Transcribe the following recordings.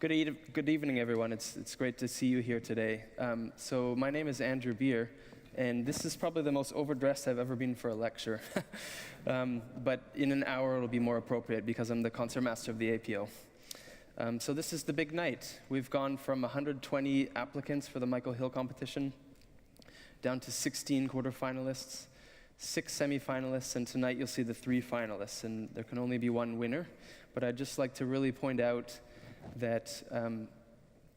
Good evening, everyone. It's great to see you here today. So my name is Andrew Beer, and this is probably the most overdressed I've ever been for a lecture. But in an hour, it'll be more appropriate because I'm the concertmaster of the APO. So this is the big night. We've gone from 120 applicants for the Michael Hill competition down to 16 quarterfinalists, 6 semifinalists, and tonight you'll see the 3 finalists, and there can only be one winner. But I'd just like to really point out that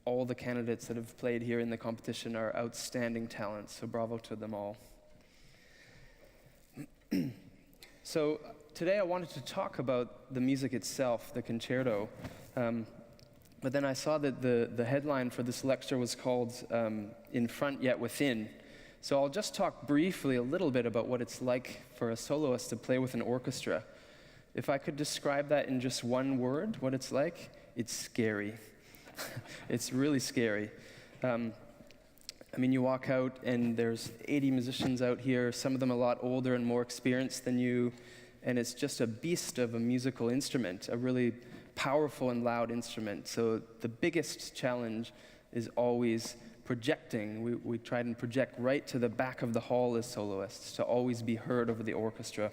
all the candidates that have played here in the competition are outstanding talents, so bravo to them all. So today I wanted to talk about the music itself, the concerto, but then I saw that the headline for this lecture was called In Front Yet Within. So I'll just talk briefly a little bit about what it's like for a soloist to play with an orchestra. If I could describe that in just one word, what it's like, it's scary. It's really scary. I mean, you walk out and there's 80 musicians out here, some of them a lot older and more experienced than you, and it's just a beast of a musical instrument, a really powerful and loud instrument. So the biggest challenge is always projecting. We try and project right to the back of the hall as soloists to always be heard over the orchestra.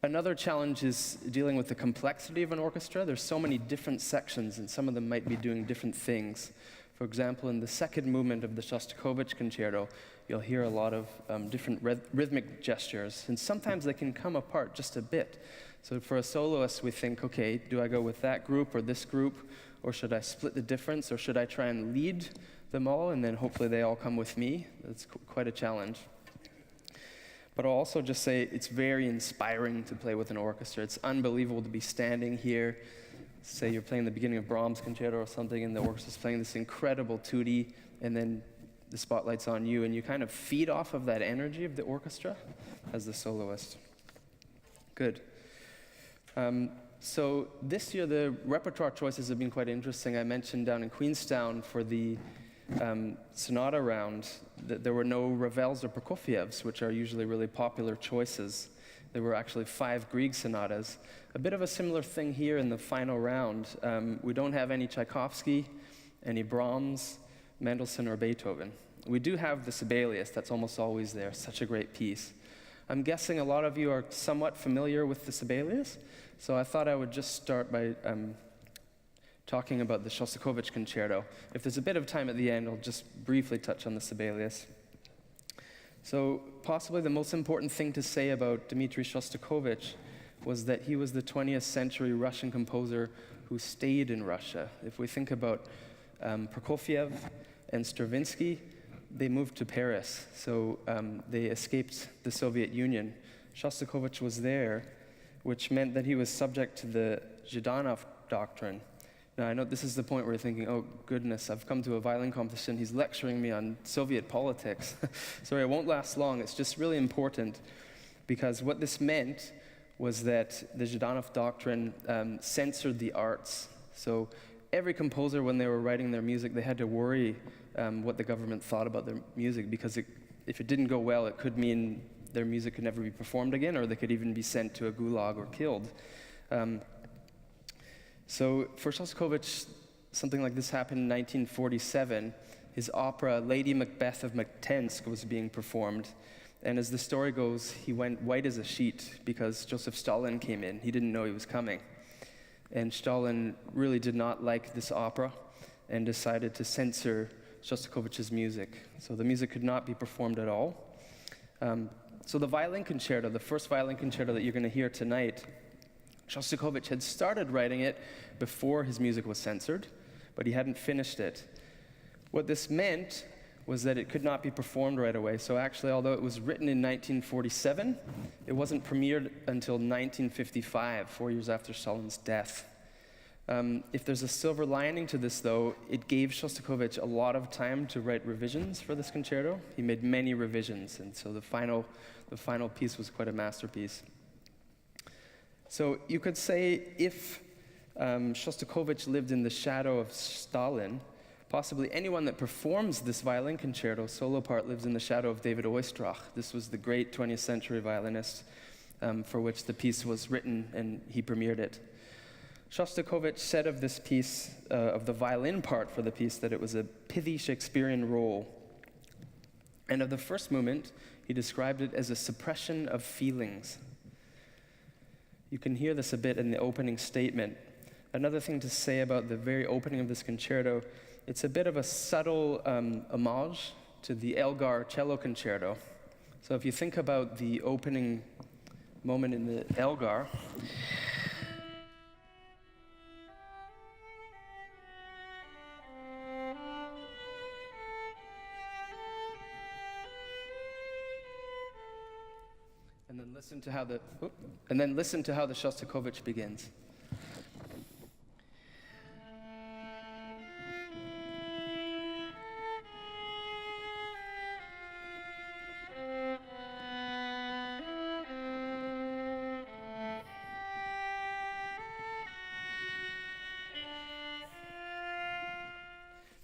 Another challenge is dealing with the complexity of an orchestra. There's so many different sections, and some of them might be doing different things. For example, in the second movement of the Shostakovich concerto, you'll hear a lot of different rhythmic gestures, and sometimes they can come apart just a bit. So for a soloist, we think, okay, do I go with that group or this group, or should I split the difference, or should I try and lead them all, and then hopefully they all come with me? That's quite a challenge. But I'll also just say it's very inspiring to play with an orchestra. It's unbelievable to be standing here. Say you're playing the beginning of Brahms' concerto or something, and the orchestra's playing this incredible tutti, and then the spotlight's on you, and you kind of feed off of that energy of the orchestra as the soloist. Good. So this year, the repertoire choices have been quite interesting. I mentioned down in Queenstown for the sonata round that there were no Ravels or Prokofievs, which are usually really popular choices. There were actually 5 Grieg sonatas. A bit of a similar thing here in the final round. We don't have any Tchaikovsky, any Brahms, Mendelssohn, or Beethoven. We do have the Sibelius, that's almost always there, such a great piece. I'm guessing a lot of you are somewhat familiar with the Sibelius, so I thought I would just start by talking about the Shostakovich concerto. If there's a bit of time at the end, I'll just briefly touch on the Sibelius. So possibly the most important thing to say about Dmitri Shostakovich was that he was the 20th century Russian composer who stayed in Russia. If we think about Prokofiev and Stravinsky, they moved to Paris, so they escaped the Soviet Union. Shostakovich was there, which meant that he was subject to the Zhdanov doctrine. Now, I know this is the point where you're thinking, oh, goodness, I've come to a violin competition, he's lecturing me on Soviet politics. Sorry, it won't last long. It's just really important, because what this meant was that the Zhdanov doctrine censored the arts. So every composer, when they were writing their music, they had to worry what the government thought about their music, because if it didn't go well, it could mean their music could never be performed again, or they could even be sent to a gulag or killed. So for Shostakovich, something like this happened in 1947. His opera, Lady Macbeth of Mactensk, was being performed. And as the story goes, he went white as a sheet because Joseph Stalin came in. He didn't know he was coming. And Stalin really did not like this opera and decided to censor Shostakovich's music. So the music could not be performed at all. So the violin concerto, the first violin concerto that you're going to hear tonight, Shostakovich had started writing it before his music was censored, but he hadn't finished it. What this meant was that it could not be performed right away. So actually, although it was written in 1947, it wasn't premiered until 1955, 4 years after Stalin's death. If there's a silver lining to this, though, it gave Shostakovich a lot of time to write revisions for this concerto. He made many revisions, and so the final piece was quite a masterpiece. So you could say if Shostakovich lived in the shadow of Stalin, possibly anyone that performs this violin concerto solo part lives in the shadow of David Oistrakh. This was the great 20th century violinist for which the piece was written, and he premiered it. Shostakovich said of this piece, of the violin part for the piece, that it was a pithy Shakespearean role. And of the first movement, he described it as a suppression of feelings. You can hear this a bit in the opening statement. Another thing to say about the very opening of this concerto, it's a bit of a subtle homage to the Elgar cello concerto. So if you think about the opening moment in the Elgar, and then listen to how the Shostakovich begins.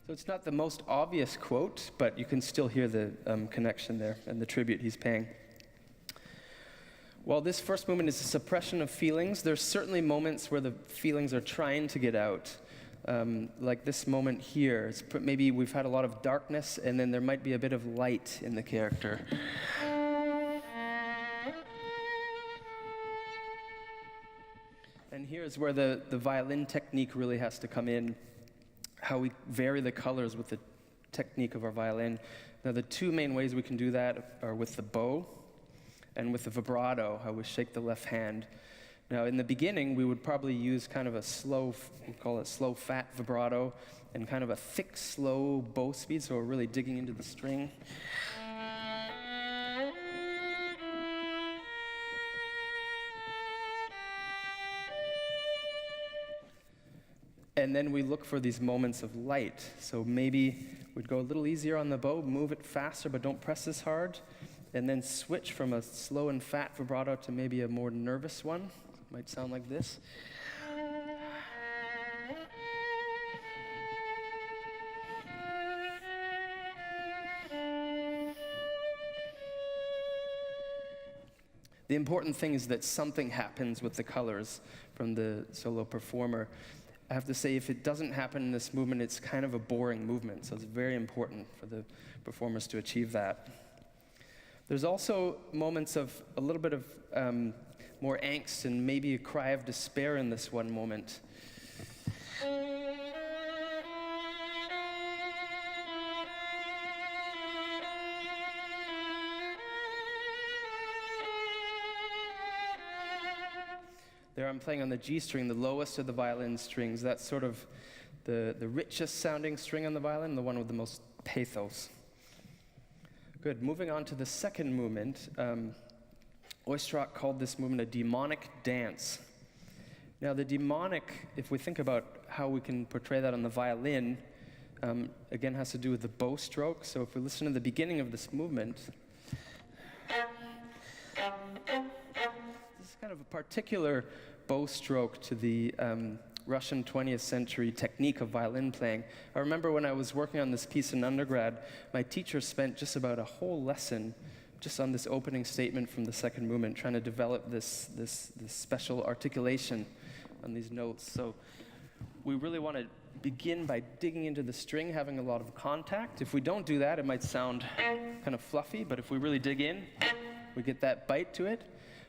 So it's not the most obvious quote, but you can still hear the connection there and the tribute he's paying. While this first movement is a suppression of feelings, there's certainly moments where the feelings are trying to get out. Like this moment here, maybe we've had a lot of darkness, and then there might be a bit of light in the character. And here's where the violin technique really has to come in, how we vary the colors with the technique of our violin. Now, the two main ways we can do that are with the bow and with the vibrato, how we shake the left hand. Now, in the beginning, we would probably use kind of a slow, we call it slow fat vibrato, and kind of a thick, slow bow speed, so we're really digging into the string. And then we look for these moments of light. So maybe we'd go a little easier on the bow, move it faster, but don't press as hard, and then switch from a slow and fat vibrato to maybe a more nervous one. Might sound like this. The important thing is that something happens with the colors from the solo performer. I have to say, if it doesn't happen in this movement, it's kind of a boring movement, so it's very important for the performers to achieve that. There's also moments of a little bit of more angst and maybe a cry of despair in this one moment. There I'm playing on the G string, the lowest of the violin strings. That's sort of the richest sounding string on the violin, the one with the most pathos. Good, moving on to the second movement. Oistrakh called this movement a demonic dance. Now the demonic, if we think about how we can portray that on the violin, again has to do with the bow stroke. So if we listen to the beginning of this movement, this is kind of a particular bow stroke to the Russian 20th century technique of violin playing. I remember when I was working on this piece in undergrad, my teacher spent just about a whole lesson just on this opening statement from the second movement, trying to develop this special articulation on these notes. So we really want to begin by digging into the string, having a lot of contact. If we don't do that, it might sound kind of fluffy, but if we really dig in, we get that bite to it.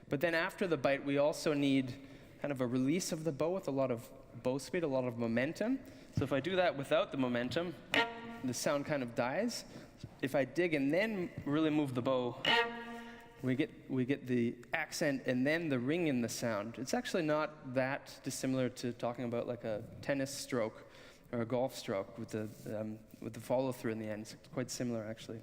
But then after the bite, we also need kind of a release of the bow with a lot of bow speed, a lot of momentum. So if I do that without the momentum, the sound kind of dies. If I dig and then really move the bow, we get the accent and then the ring in the sound. It's actually not that dissimilar to talking about like a tennis stroke or a golf stroke with the follow through in the end. It's quite similar actually.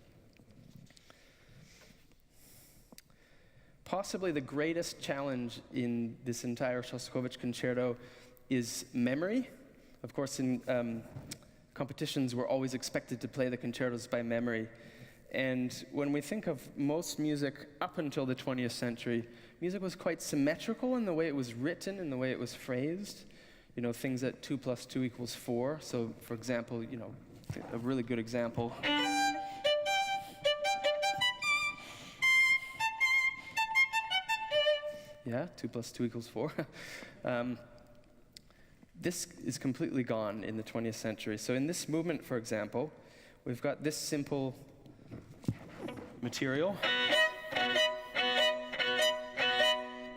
Possibly the greatest challenge in this entire Shostakovich concerto is memory. Of course, in competitions, we're always expected to play the concertos by memory. And when we think of most music up until the 20th century, music was quite symmetrical in the way it was written, in the way it was phrased. You know, things that 2 + 2 = 4. So, for example, you know, a really good example. Yeah, 2 + 2 = 4. This is completely gone in the 20th century. So in this movement, for example, we've got this simple material.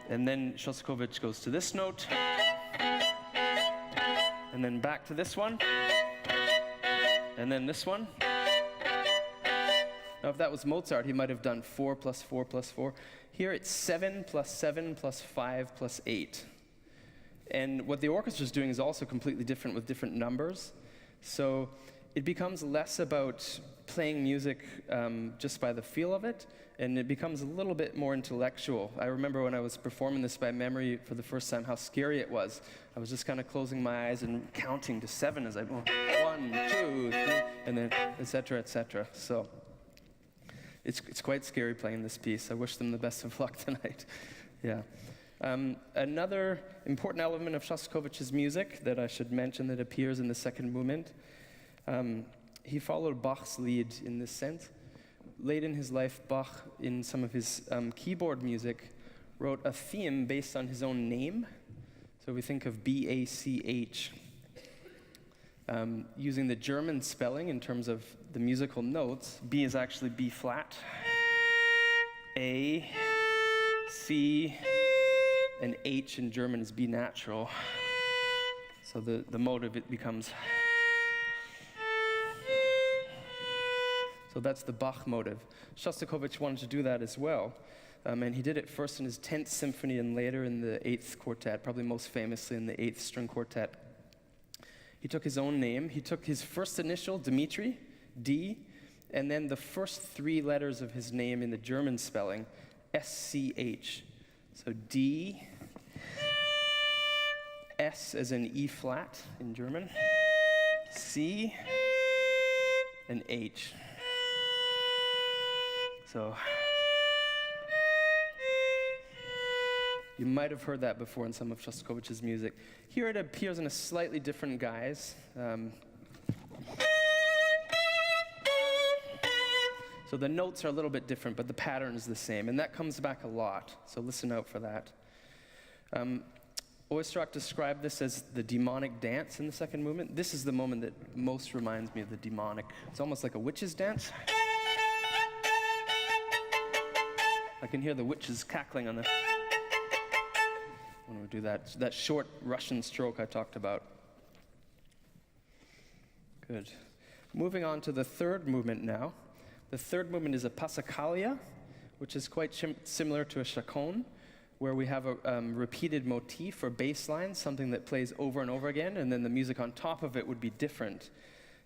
And then Shostakovich goes to this note, and then back to this one, and then this one. Now, if that was Mozart, he might have done 4 plus 4 plus 4. Here it's 7 plus 7 plus 5 plus 8. And what the orchestra is doing is also completely different with different numbers. So it becomes less about playing music just by the feel of it, and it becomes a little bit more intellectual. I remember when I was performing this by memory for the first time, how scary it was. I was just kind of closing my eyes and counting to 7 as I go, 1, 2, 3, and then et cetera, et cetera. So it's quite scary playing this piece. I wish them the best of luck tonight. Yeah. Another important element of Shostakovich's music that I should mention that appears in the second movement, he followed Bach's lead in this sense. Late in his life, Bach, in some of his keyboard music, wrote a theme based on his own name. So we think of B-A-C-H. Using the German spelling in terms of the musical notes, B is actually B flat, A, C, and H in German is B natural. So the motive, it becomes. So that's the Bach motive. Shostakovich wanted to do that as well. And he did it first in his 10th symphony and later in the 8th quartet, probably most famously in the 8th string quartet. He took his own name. He took his first initial, Dmitri, D, and then the first 3 letters of his name in the German spelling, S-C-H. So D, S as in E flat in German, C, and H. So you might have heard that before in some of Shostakovich's music. Here it appears in a slightly different guise. So the notes are a little bit different, but the pattern is the same, and that comes back a lot, so listen out for that. Oistrakh described this as the demonic dance in the second movement. This is the moment that most reminds me of the demonic. It's almost like a witch's dance. I can hear the witches cackling on the... when we do that short Russian stroke I talked about. Good. Moving on to the third movement now. The third movement is a passacaglia, which is quite similar to a chaconne, where we have a repeated motif or bass line, something that plays over and over again, and then the music on top of it would be different.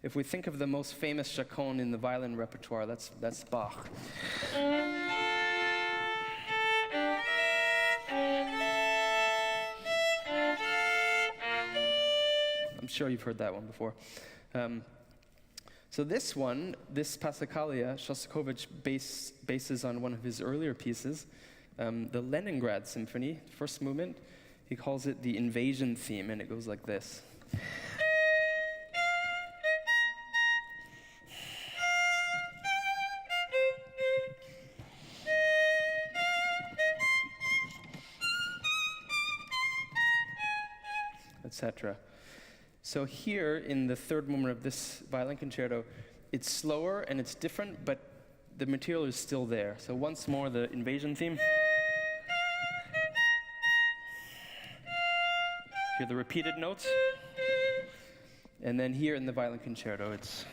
If we think of the most famous chaconne in the violin repertoire, that's Bach. I'm sure you've heard that one before. So this one, this passacaglia, Shostakovich bases on one of his earlier pieces, the Leningrad Symphony, first movement. He calls it the invasion theme, and it goes like this. Etc. So here, in the third movement of this violin concerto, it's slower and it's different, but the material is still there. So once more, the invasion theme. Hear the repeated notes. And then here in the violin concerto, it's...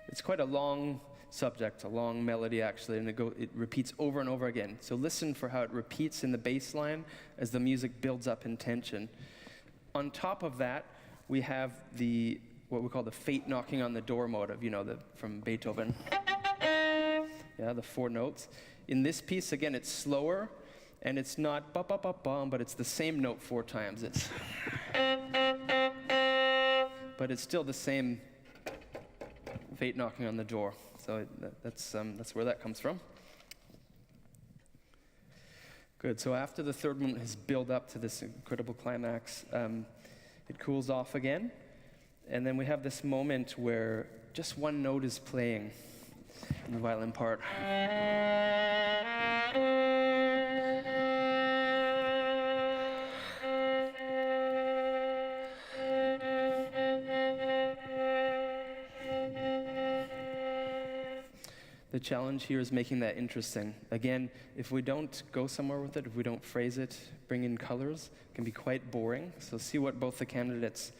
It's quite a long subject, a long melody actually, and it repeats over and over again. So listen for how it repeats in the bass line as the music builds up in tension. On top of that, we have what we call the fate knocking on the door motive, from Beethoven. Yeah, the 4 notes. In this piece, again, it's slower, and it's not ba-ba-ba-bum, but it's the same note 4 times. But it's still the same fate knocking on the door. So that's where that comes from. Good. So after the third movement has built up to this incredible climax, it cools off again, And then we have this moment where just one note is playing in the violin part. The challenge here is making that interesting. Again, if we don't go somewhere with it, if we don't phrase it, bring in colors, it can be quite boring. So see what both the candidates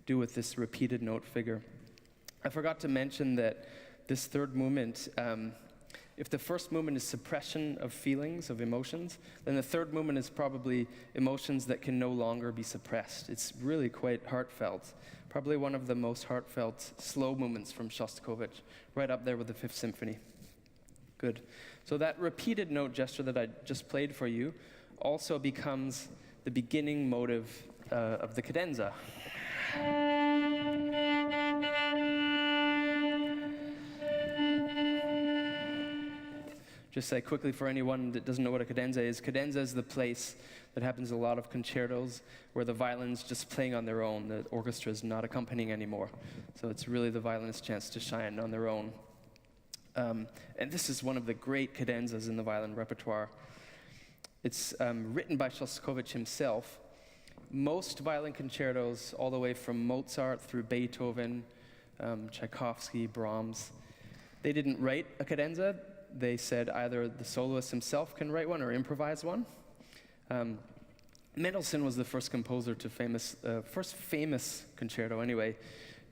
do with this repeated note figure. I forgot to mention that this third movement, if the first movement is suppression of feelings, of emotions, then the third movement is probably emotions that can no longer be suppressed. It's really quite heartfelt. Probably one of the most heartfelt slow movements from Shostakovich, right up there with the Fifth Symphony. Good. So that repeated note gesture that I just played for you also becomes the beginning motive of the cadenza. Just say quickly for anyone that doesn't know what a cadenza is the place that happens in a lot of concertos where the violin's just playing on their own, the orchestra is not accompanying anymore. So it's really the violinist's chance to shine on their own. And this is one of the great cadenzas in the violin repertoire. It's written by Shostakovich himself. Most violin concertos, all the way from Mozart through Beethoven, Tchaikovsky, Brahms, they didn't write a cadenza. They said either the soloist himself can write one or improvise one. Mendelssohn was the first composer to first famous concerto anyway,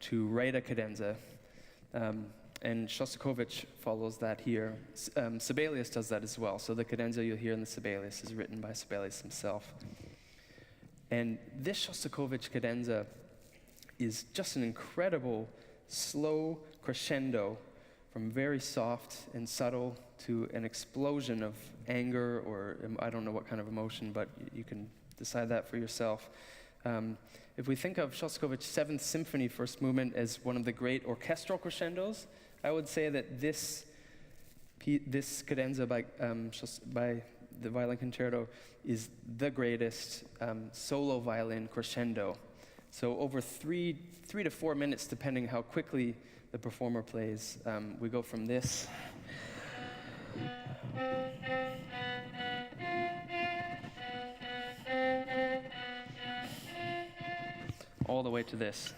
to write a cadenza. And Shostakovich follows that here. Sibelius does that as well. So the cadenza you'll hear in the Sibelius is written by Sibelius himself. And this Shostakovich cadenza is just an incredible slow crescendo from very soft and subtle to an explosion of anger or I don't know what kind of emotion, but you can decide that for yourself. If we think of Shostakovich's Seventh Symphony first movement as one of the great orchestral crescendos, I would say that this cadenza by the violin concerto is the greatest solo violin crescendo. So over three to 4 minutes, depending how quickly the performer plays, we go from this all the way to this.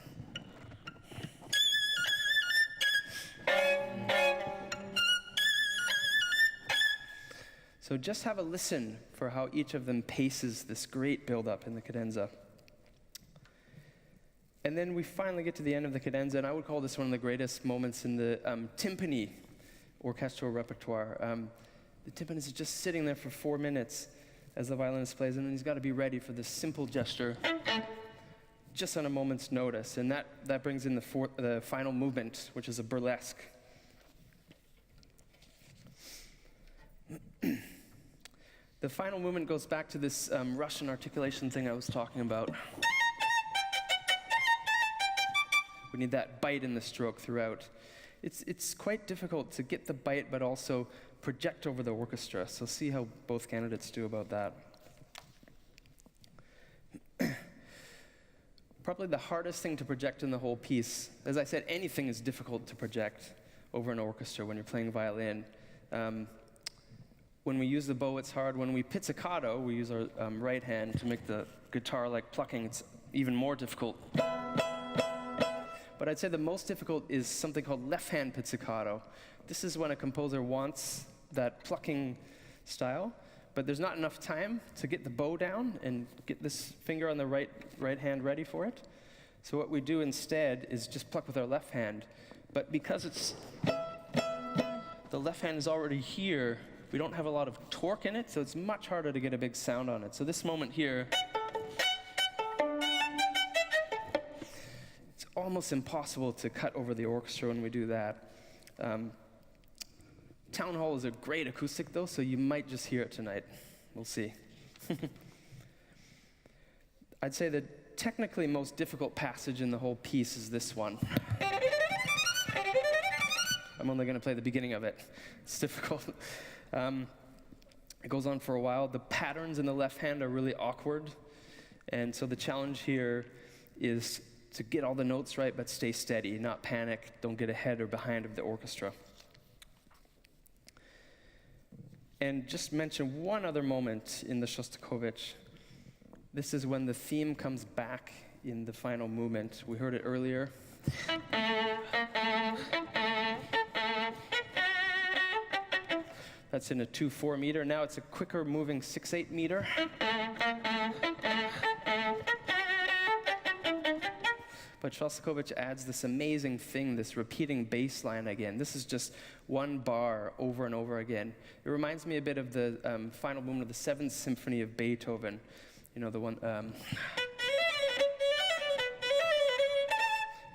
So just have a listen for how each of them paces this great build-up in the cadenza. And then we finally get to the end of the cadenza, and I would call this one of the greatest moments in the timpani orchestral repertoire. The timpanist is just sitting there for 4 minutes as the violinist plays, and then he's got to be ready for this simple gesture just on a moment's notice. And that brings in the final movement, which is a burlesque. The final movement goes back to this Russian articulation thing I was talking about. We need that bite in the stroke throughout. It's quite difficult to get the bite, but also project over the orchestra. So see how both candidates do about that. Probably the hardest thing to project in the whole piece, as I said, anything is difficult to project over an orchestra when you're playing violin. When we use the bow, it's hard. When we pizzicato, we use our right hand to make the guitar like plucking. It's even more difficult. But I'd say the most difficult is something called left-hand pizzicato. This is when a composer wants that plucking style, but there's not enough time to get the bow down and get this finger on the right hand ready for it. So what we do instead is just pluck with our left hand. But because the left hand is already here, we don't have a lot of torque in it, so it's much harder to get a big sound on it. So this moment here, it's almost impossible to cut over the orchestra when we do that. Town Hall is a great acoustic though, so you might just hear it tonight. We'll see. I'd say the technically most difficult passage in the whole piece is this one. I'm only going to play the beginning of it. It's difficult. It goes on for a while. The patterns in the left hand are really awkward. And so the challenge here is to get all the notes right, but stay steady, not panic, don't get ahead or behind of the orchestra. And just mention one other moment in the Shostakovich. This is when the theme comes back in the final movement. We heard it earlier. That's in a 2/4 meter. Now it's a quicker moving 6/8 meter. But Shostakovich adds this amazing thing, this repeating bass line again. This is just one bar over and over again. It reminds me a bit of the final movement of the Seventh Symphony of Beethoven. You know, the one...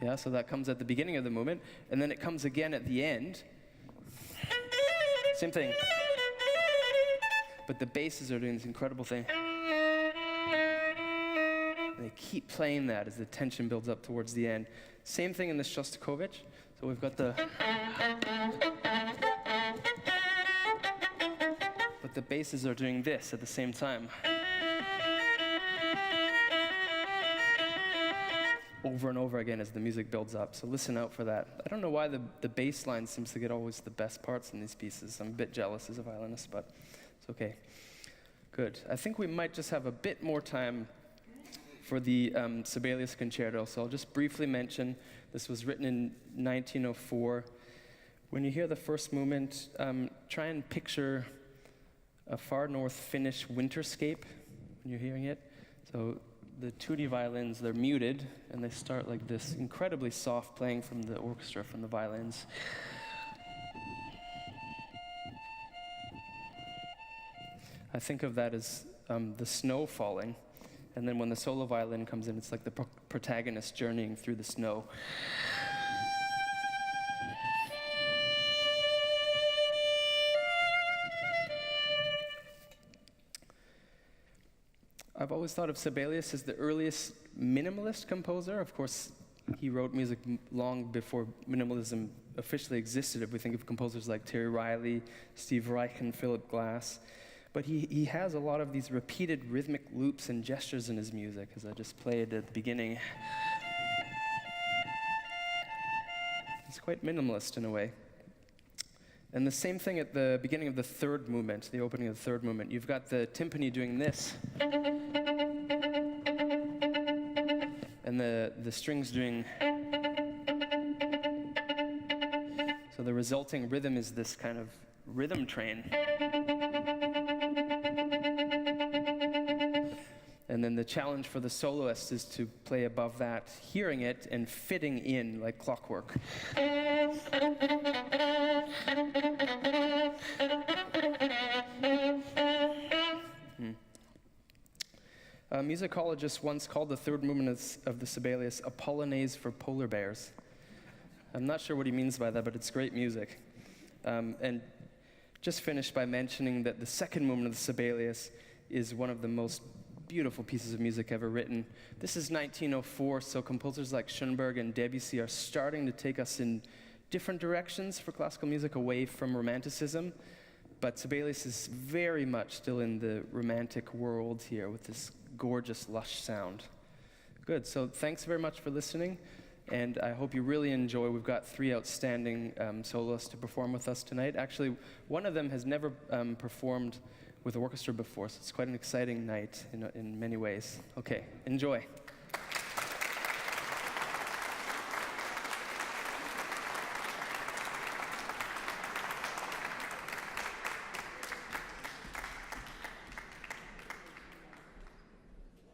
yeah, so that comes at the beginning of the movement, and then it comes again at the end. Same thing. But the basses are doing this incredible thing. They keep playing that as the tension builds up towards the end. Same thing in the Shostakovich. So we've got the... but the basses are doing this at the same time. Over and over again as the music builds up. So listen out for that. I don't know why the bass line seems to get always the best parts in these pieces. I'm a bit jealous as a violinist, but it's okay. Good. I think we might just have a bit more time for the Sibelius Concerto. So I'll just briefly mention, this was written in 1904. When you hear the first movement, try and picture a far north Finnish winterscape when you're hearing it. So the tutti violins, they're muted, and they start like this incredibly soft playing from the orchestra, from the violins. I think of that as the snow falling. And then when the solo violin comes in, it's like the protagonist journeying through the snow. I've always thought of Sibelius as the earliest minimalist composer. Of course, he wrote music long before minimalism officially existed, if we think of composers like Terry Riley, Steve Reich, and Philip Glass. But he has a lot of these repeated rhythmic loops and gestures in his music, as I just played at the beginning. It's quite minimalist in a way. And the same thing at the beginning of the third movement, the opening of the third movement. You've got the timpani doing this. And the strings doing... So the resulting rhythm is this kind of rhythm train. And then the challenge for the soloist is to play above that, hearing it and fitting in like clockwork. A musicologist once called the third movement of the Sibelius a polonaise for polar bears. I'm not sure what he means by that, but it's great music. And just finish by mentioning that the second movement of the Sibelius is one of the most beautiful pieces of music ever written. This is 1904, so composers like Schoenberg and Debussy are starting to take us in different directions for classical music, away from Romanticism. But Sibelius is very much still in the romantic world here with this gorgeous, lush sound. Good, so thanks very much for listening, and I hope you really enjoy. We've got 3 outstanding soloists to perform with us tonight. Actually, one of them has never performed with orchestra before, so it's quite an exciting night in many ways. Okay, enjoy.